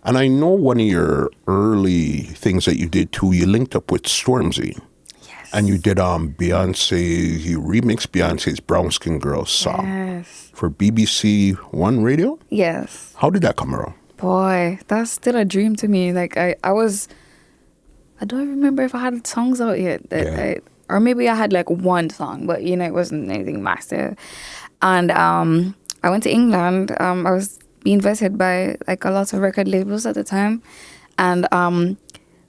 And I know one of your early things that you did too, you linked up with Stormzy. Yes. And you did Beyonce, you remixed Beyonce's Brown Skin Girl song. Yes. For BBC One Radio? Yes. How did that come around? Boy, that's still a dream to me. Like I don't remember if I had songs out yet. Or maybe I had like one song, but it wasn't anything massive. And I went to England. I was being vetted by like a lot of record labels at the time, and I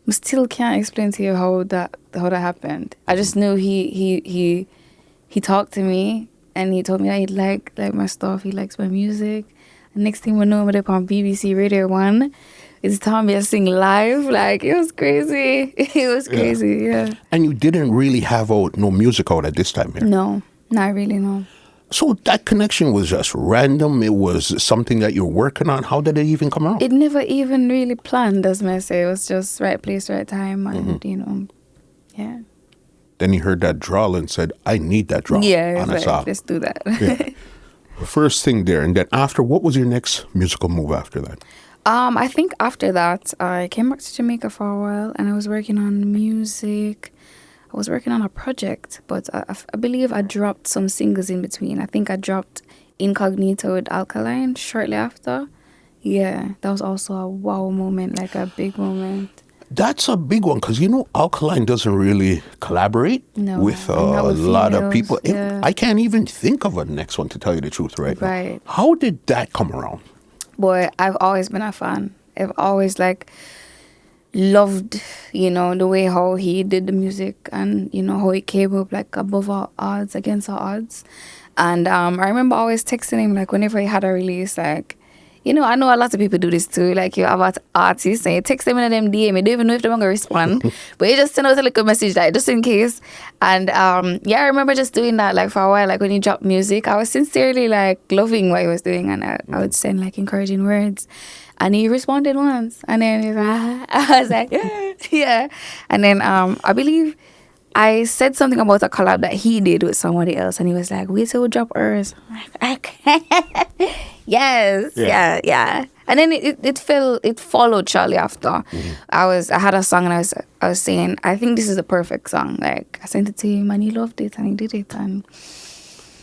still can't explain to you how that happened. I just knew he talked to me and he told me that he liked my stuff. He likes my music. And next thing we know, I'm up on BBC Radio 1. It's time to sing live. Like, it was crazy. It was crazy, yeah. And you didn't really have no music out at this time here? No, not really, no. So that connection was just random? It was something that you're working on? How did it even come out? It never even really planned, as I say. It was just right place, right time, and, yeah. Then you heard that drawl and said, I need that drawl on a song. Let's do that. Yeah. First thing there. And then after, what was your next musical move after that? I think after that, I came back to Jamaica for a while, and I was working on music. I was working on a project, but I believe I dropped some singles in between. I think I dropped Incognito with Alkaline shortly after. Yeah, that was also a wow moment, like a big moment. That's a big one because, Alkaline doesn't really collaborate with a lot of people. Yeah. I can't even think of a next one, to tell you the truth right now. How did that come around? Boy, I've always been a fan. I've always loved, the way how he did the music and, how he came up above all odds, against all odds. And I remember always texting him whenever he had a release, I know a lot of people do this too. You have artists and you text them in them DM. You don't even know if they're going to respond. But you just send out a little message just in case. And I remember just doing that for a while. When he dropped music, I was sincerely loving what he was doing. And I would send encouraging words. And he responded once. And then he was I was like, yeah. And then I believe I said something about a collab that he did with somebody else, and he was like, wait till we drop ours. I'm like, okay. Yes, yeah. And then it followed shortly after. Mm-hmm. I had a song and I was saying, I think this is a perfect song. I sent it to him and he loved it and he did it. And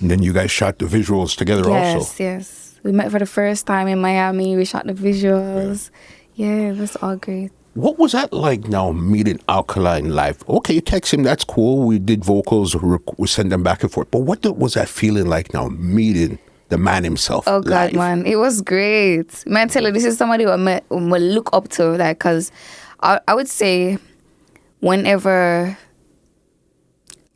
then you guys shot the visuals together also. Yes. We met for the first time in Miami. We shot the visuals. Yeah, it was all great. What was that like now, meeting Alkaline live? Okay, you text him, that's cool. We did vocals, we send them back and forth. But what was that feeling like now, meeting the man himself? Oh, God, live? Man. It was great. Man, I tell you, this is somebody who I look up to. Because I would say whenever...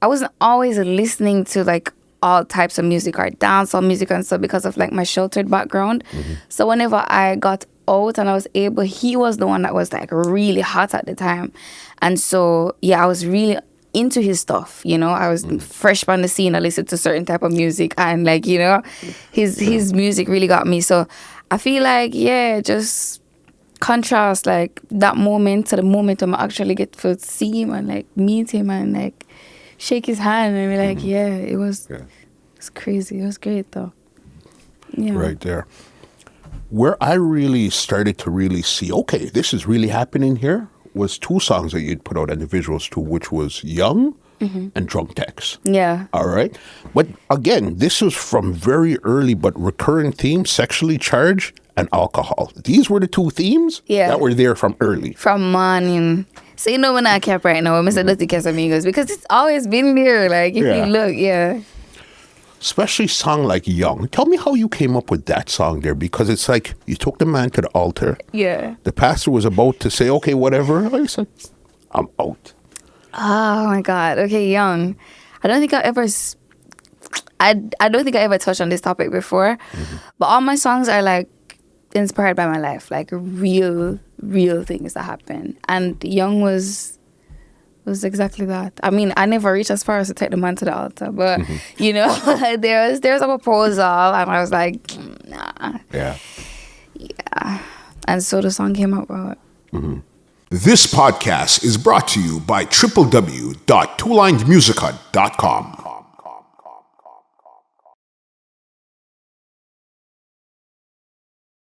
I wasn't always listening to, all types of music or dancehall music and stuff because of, my sheltered background. Mm-hmm. So whenever I got out and I was able, he was the one that was really hot at the time. And so I was really into his stuff, I was fresh on the scene. I listened to certain type of music and his music really got me. So I feel just contrast that moment to the moment I'm actually get to see him and meet him and shake his hand and be it was crazy. It was great though. Yeah. Right there. Where I really started to really see, okay, this is really happening here, was two songs that you'd put out in the visuals to, which was Young and Drunk Text. Yeah. All right. But again, this was from very early but recurring themes, sexually charged and alcohol. These were the two themes that were there from early. From morning. So when I kept right now, Mr. Dirty Casamigos, because it's always been there. If you look, Especially song like Young. Tell me how you came up with that song there, because it's you took the man to the altar. Yeah. The pastor was about to say, okay, whatever. I said, I'm out. Oh my God. Okay, Young. I don't think I ever touched on this topic before, but all my songs are inspired by my life, real things that happen. And Young was exactly that. I mean, I never reached as far as to take the man to the altar, but there was a proposal, and I was like, nah. Yeah. And so the song came out about it. Mm-hmm. This podcast is brought to you by www.twolinedmusica.com.